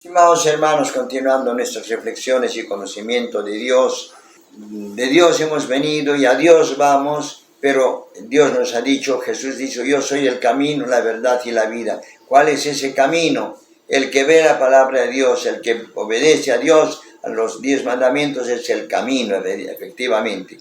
Estimados hermanos, continuando nuestras reflexiones y conocimiento de Dios hemos venido y a Dios vamos, pero Dios nos ha dicho, Jesús dijo, yo soy el camino, la verdad y la vida. ¿Cuál es ese camino? El que ve la palabra de Dios, el que obedece a Dios, a los 10 mandamientos, es el camino, efectivamente.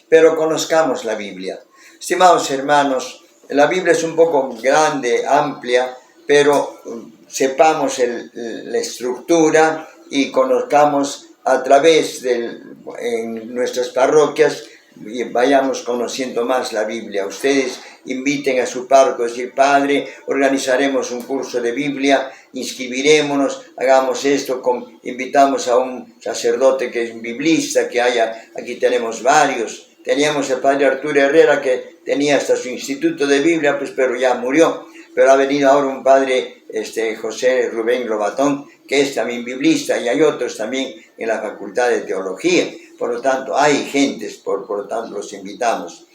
Pero conozcamos la Biblia. Estimados hermanos, la Biblia es un poco grande, amplia, pero sepamos la estructura y conozcamos a través en nuestras parroquias y vayamos conociendo más la Biblia. Ustedes inviten a su párroco, decir, Padre, organizaremos un curso de Biblia, inscribirémonos, hagamos esto, invitamos a un sacerdote que es un biblista, aquí tenemos varios. Teníamos el padre Arturo Herrera, que tenía hasta su instituto de Biblia, pero ya murió. Pero ha venido ahora un padre, José Rubén Lobatón, que es también biblista, y hay otros también en la Facultad de Teología. Por lo tanto, hay gentes, por lo tanto los invitamos.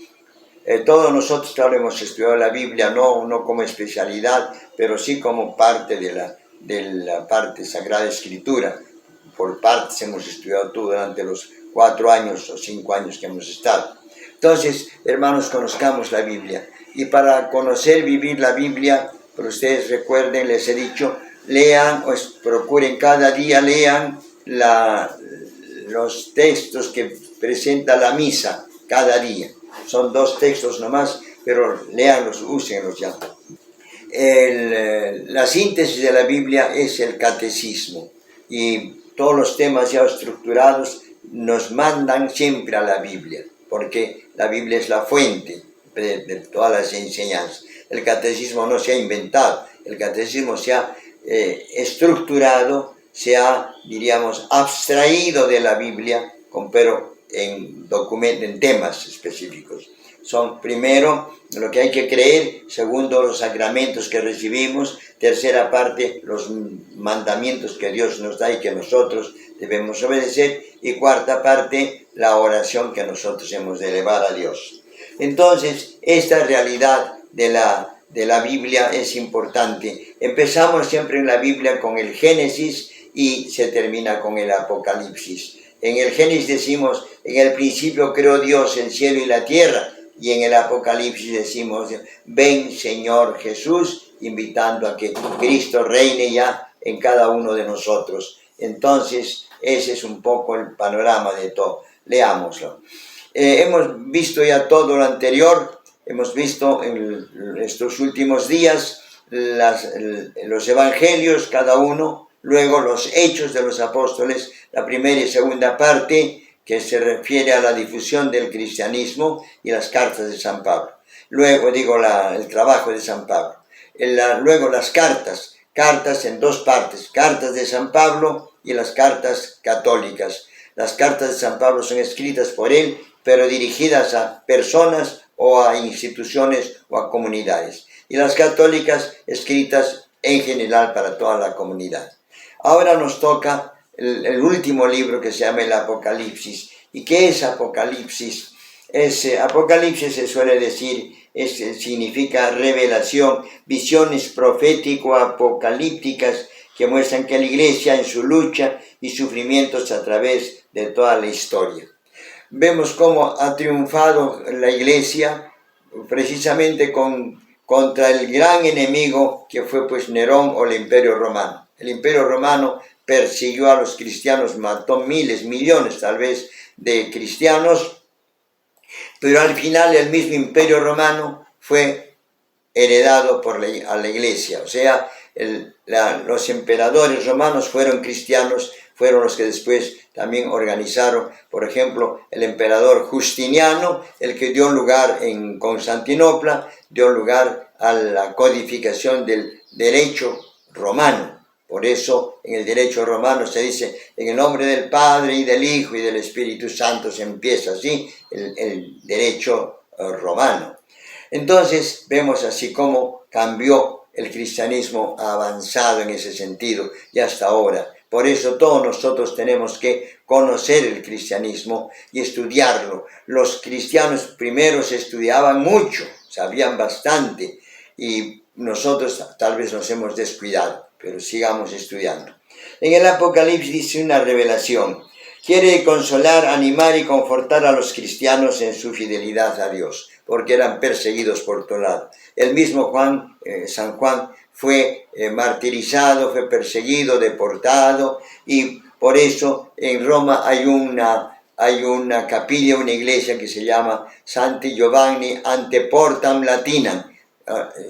Todos nosotros, claro, hemos estudiado la Biblia, no como especialidad, pero sí como parte de la parte Sagrada Escritura. Por partes hemos estudiado todo durante los 4 años o 5 años que hemos estado. Entonces, hermanos, conozcamos la Biblia. Y para conocer, vivir la Biblia, pero ustedes recuerden, les he dicho, lean, o procuren cada día, lean los textos que presenta la misa cada día. Son 2 textos nomás, pero léanlos, úsenlos ya. La síntesis de la Biblia es el catecismo, y todos los temas ya estructurados nos mandan siempre a la Biblia, porque la Biblia es la fuente de todas las enseñanzas. El catecismo no se ha inventado, el catecismo se ha estructurado, se ha, diríamos, abstraído de la Biblia, pero en temas específicos. Son, primero, lo que hay que creer; segundo, los sacramentos que recibimos; tercera parte, los mandamientos que Dios nos da y que nosotros debemos obedecer; y cuarta parte, la oración que nosotros hemos de elevar a Dios. Entonces, esta realidad de la Biblia es importante. Empezamos siempre en la Biblia con el Génesis y se termina con el Apocalipsis. En el Génesis decimos, en el principio creó Dios el cielo y la tierra, y en el Apocalipsis decimos, ven Señor Jesús, invitando a que Cristo reine ya en cada uno de nosotros. Entonces, ese es un poco el panorama de todo. Leámoslo. Hemos visto ya todo lo anterior, hemos visto en estos últimos días los evangelios, cada uno, luego los hechos de los apóstoles, la primera y segunda parte, que se refiere a la difusión del cristianismo, y las cartas de San Pablo. Luego, el trabajo de San Pablo. Luego las cartas en 2 partes, cartas de San Pablo y las cartas católicas. Las cartas de San Pablo son escritas por él, pero dirigidas a personas o a instituciones o a comunidades. Y las católicas escritas en general para toda la comunidad. Ahora nos toca el último libro, que se llama el Apocalipsis. ¿Y qué es Apocalipsis? Apocalipsis se suele decir, significa revelación, visiones profético-apocalípticas que muestran que la Iglesia en su lucha y sufrimientos a través de toda la historia. Vemos cómo ha triunfado la Iglesia precisamente contra el gran enemigo que fue Nerón o el Imperio Romano. El Imperio Romano persiguió a los cristianos, mató millones tal vez de cristianos, pero al final el mismo Imperio Romano fue heredado a la Iglesia. O sea, los emperadores romanos fueron cristianos, fueron los que después también organizaron, por ejemplo, el emperador Justiniano, el que dio lugar en Constantinopla, dio lugar a la codificación del derecho romano. Por eso en el derecho romano se dice, en el nombre del Padre y del Hijo y del Espíritu Santo, se empieza así el derecho romano. Entonces vemos así cómo cambió el cristianismo, ha avanzado en ese sentido y hasta ahora. Por eso todos nosotros tenemos que conocer el cristianismo y estudiarlo. Los cristianos primeros estudiaban mucho, sabían bastante, y nosotros tal vez nos hemos descuidado, pero sigamos estudiando. En el Apocalipsis dice una revelación. Quiere consolar, animar y confortar a los cristianos en su fidelidad a Dios, porque eran perseguidos por todo lado. El mismo San Juan, fue martirizado, fue perseguido, deportado, y por eso en Roma hay una capilla, una iglesia que se llama Santi Giovanni ante Portam Latinam,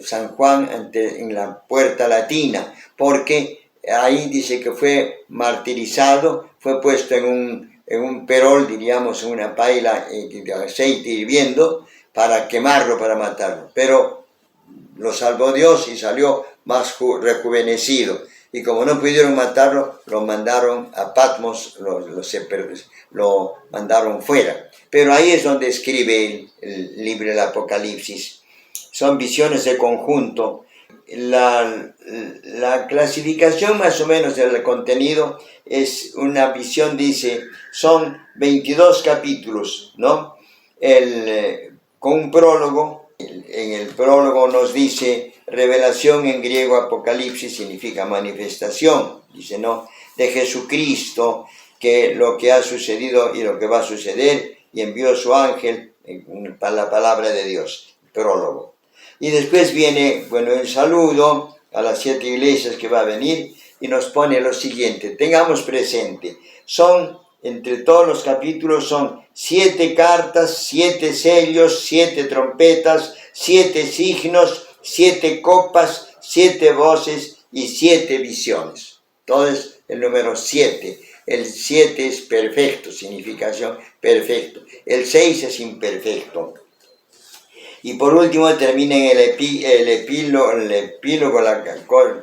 San Juan en la puerta latina, porque ahí dice que fue martirizado, fue puesto en un perol, diríamos, en una paila de aceite hirviendo, para quemarlo, para matarlo. Pero lo salvó Dios y salió más rejuvenecido. Y como no pudieron matarlo, lo mandaron a Patmos, lo mandaron fuera. Pero ahí es donde escribe el libro del Apocalipsis. Son visiones de conjunto. La clasificación más o menos del contenido es una visión, dice, son 22 capítulos, ¿no? Con un prólogo. En el prólogo nos dice, revelación en griego, Apocalipsis significa manifestación, dice, ¿no? De Jesucristo, que lo que ha sucedido y lo que va a suceder, y envió su ángel para la palabra de Dios, prólogo. Y después viene, bueno, el saludo a las 7 iglesias que va a venir, y nos pone lo siguiente, tengamos presente, entre todos los capítulos son 7 cartas, 7 sellos, 7 trompetas, 7 signos, 7 copas, 7 voces y 7 visiones. Entonces, el número 7. El 7 es perfecto, significación perfecto. El 6 es imperfecto. Y por último termina en el epílogo, la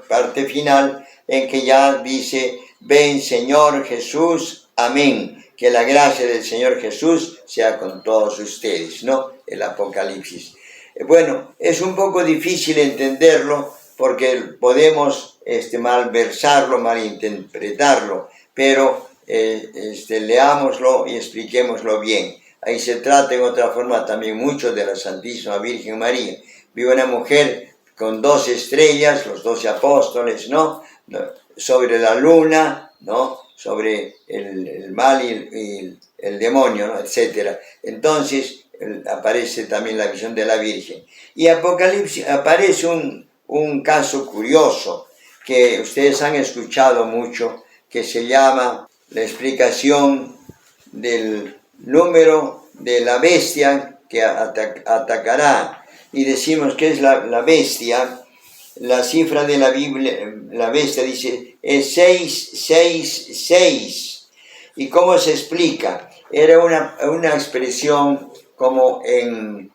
parte final, en que ya dice, ven Señor Jesús, amén. Que la gracia del Señor Jesús sea con todos ustedes, ¿no? El Apocalipsis. Bueno, es un poco difícil entenderlo porque podemos malversarlo, malinterpretarlo, pero leámoslo y expliquémoslo bien. Ahí se trata en otra forma también mucho de la Santísima Virgen María. Vive una mujer con 12 estrellas, los 12 apóstoles, ¿no? Sobre la luna, ¿no? Sobre el mal y el demonio, ¿no? Etc. Entonces aparece también la visión de la Virgen. Y Apocalipsis aparece un caso curioso que ustedes han escuchado mucho, que se llama la explicación del número de la bestia que atacará. Y decimos que es la bestia. La cifra de la Biblia, la bestia dice, es 666. ¿Y cómo se explica? Era una expresión como en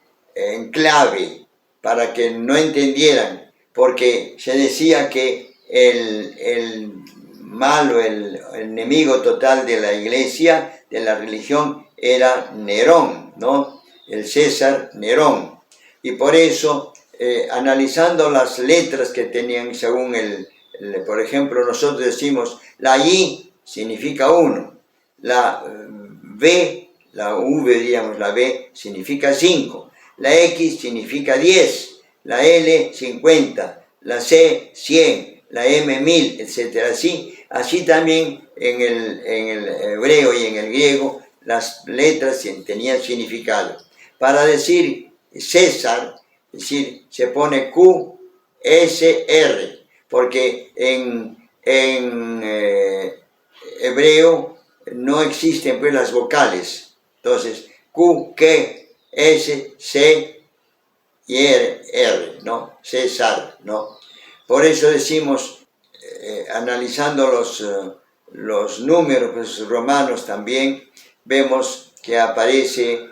clave, para que no entendieran, porque se decía que el malo, el enemigo total de la iglesia, de la religión, era Nerón, ¿no? El César Nerón. Y por eso, analizando las letras que tenían según por ejemplo, nosotros decimos, la I significa 1, la V, la V, diríamos, la V significa 5, la X significa 10, la L 50, la C 100, la M 1000, etc. Así también en el hebreo y en el griego las letras tenían significado. Para decir César, es decir, se pone Q, S, R, porque en hebreo no existen pues las vocales. Entonces, Q, Q, S, C y R, ¿no? César, ¿no? Por eso decimos, analizando los números pues, romanos también, vemos que aparece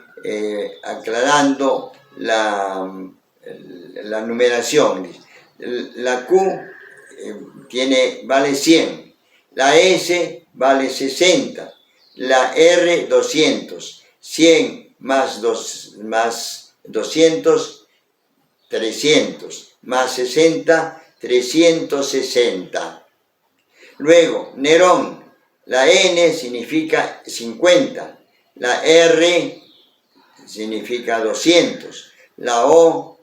aclarando la numeración. La Q vale 100, la S vale 60, la R 200, 100 más 200, 300, más 60, 360. Luego, Nerón, la N significa 50, la R significa 200, la O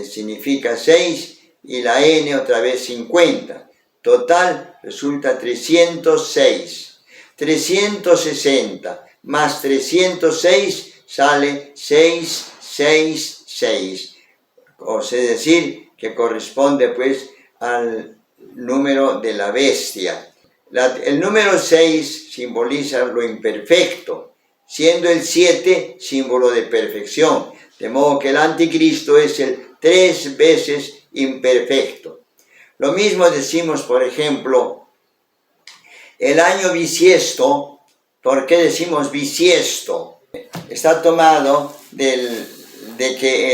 significa 6 y la N otra vez 50. Total resulta 306. 360 más 306 sale 666. O sea, decir, que corresponde pues al número de la bestia. El número 6 simboliza lo imperfecto, siendo el 7 símbolo de perfección. De modo que el anticristo es el 3 veces imperfecto. Lo mismo decimos, por ejemplo, el año bisiesto. ¿Por qué decimos bisiesto? Está tomado de que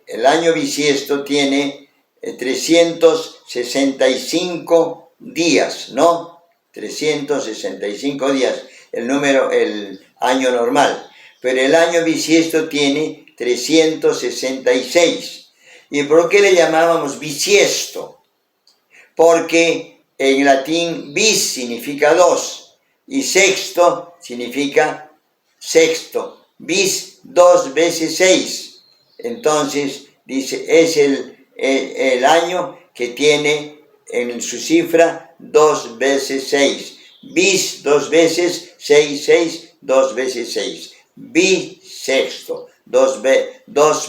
el año bisiesto tiene 365 días, ¿no? 365 días, el año normal. Pero el año bisiesto tiene 366. ¿Y por qué le llamábamos bisiesto? Porque en latín bis significa 2 y sexto significa sexto. Bis 2 veces 6. Entonces, dice, es el año que tiene en su cifra 2 veces 6. Bis 2 veces 6, 6, 2 veces 6. Bisexto, 2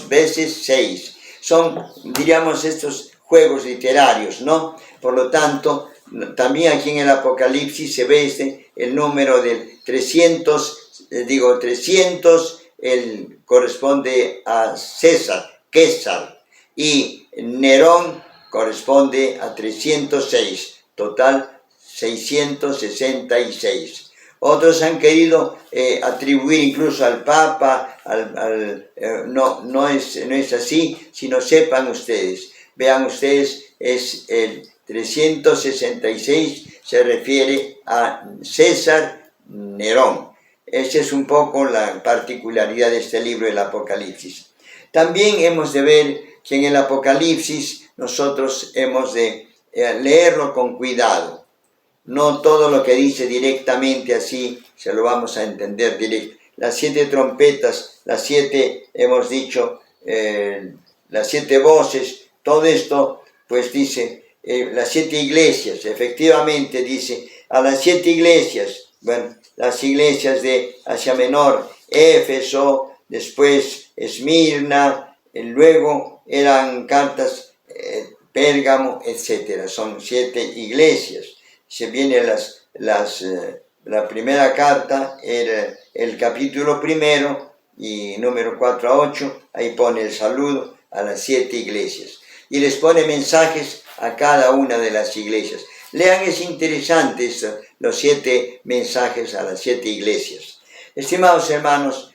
veces 6. Son, diríamos, estos juegos literarios, ¿no? Por lo tanto, también aquí en el Apocalipsis se ve el número del 300, 300, corresponde a César, y Nerón corresponde a 306, total 666. Otros han querido atribuir incluso al Papa, no es así, sino sepan ustedes, vean ustedes, es el 366, se refiere a César Nerón. Esa es un poco la particularidad de este libro del Apocalipsis. También hemos de ver que en el Apocalipsis nosotros hemos de leerlo con cuidado. No todo lo que dice directamente así se lo vamos a entender directo. Las 7 trompetas, las 7, hemos dicho, las 7 voces, todo esto, pues dice, las 7 iglesias, efectivamente dice, a las 7 iglesias, bueno, las iglesias de Asia Menor, Éfeso, después Esmirna, luego eran cartas, Pérgamo, etc. Son 7 iglesias. Se viene la primera carta, el capítulo 1 y número 4 a 8, ahí pone el saludo a las 7 iglesias. Y les pone mensajes a cada una de las iglesias. Lean, es interesante los 7 mensajes a las 7 iglesias. Estimados hermanos,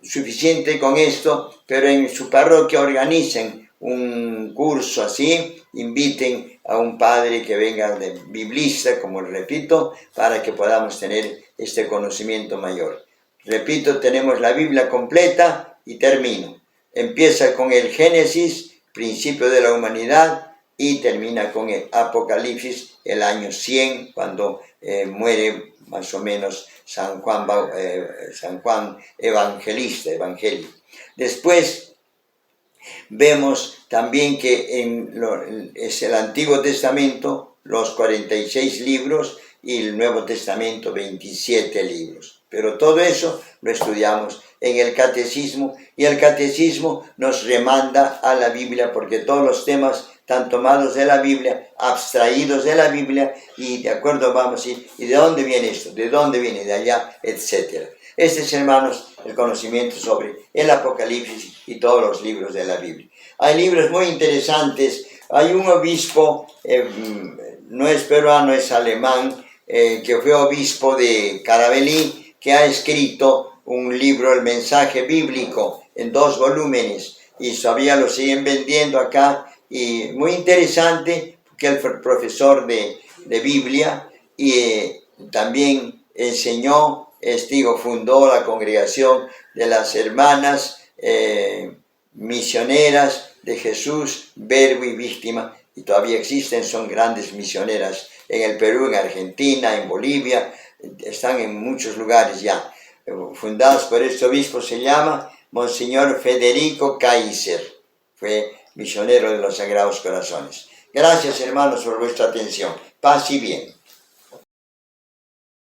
suficiente con esto, pero en su parroquia organicen un curso así, inviten a un padre que venga de biblista, como repito, para que podamos tener este conocimiento mayor. Repito, tenemos la Biblia completa y termino. Empieza con el Génesis, principio de la humanidad, y termina con el Apocalipsis, el año 100, cuando muere más o menos San Juan Evangelista, Evangelio. Después vemos también que es el Antiguo Testamento, los 46 libros, y el Nuevo Testamento, 27 libros. Pero todo eso lo estudiamos en el Catecismo, y el Catecismo nos remanda a la Biblia, porque todos los temas están tomados de la Biblia, abstraídos de la Biblia, y de acuerdo vamos a ir, ¿y de dónde viene esto? ¿De dónde viene? De allá, etcétera. Este es, hermanos, el conocimiento sobre el Apocalipsis y todos los libros de la Biblia. Hay libros muy interesantes. Hay un obispo, no es peruano, es alemán, que fue obispo de Caravelí, que ha escrito un libro, El Mensaje Bíblico, en 2 volúmenes, y todavía lo siguen vendiendo acá, y muy interesante, porque él fue profesor de Biblia, y también enseñó, fundó la congregación de las hermanas misioneras de Jesús, Verbo y Víctima, y todavía existen, son grandes misioneras en el Perú, en Argentina, en Bolivia, están en muchos lugares ya, fundados por este obispo. Se llama Monseñor Federico Kaiser, fue misionero de los Sagrados Corazones. Gracias, hermanos, por vuestra atención. Paz y bien.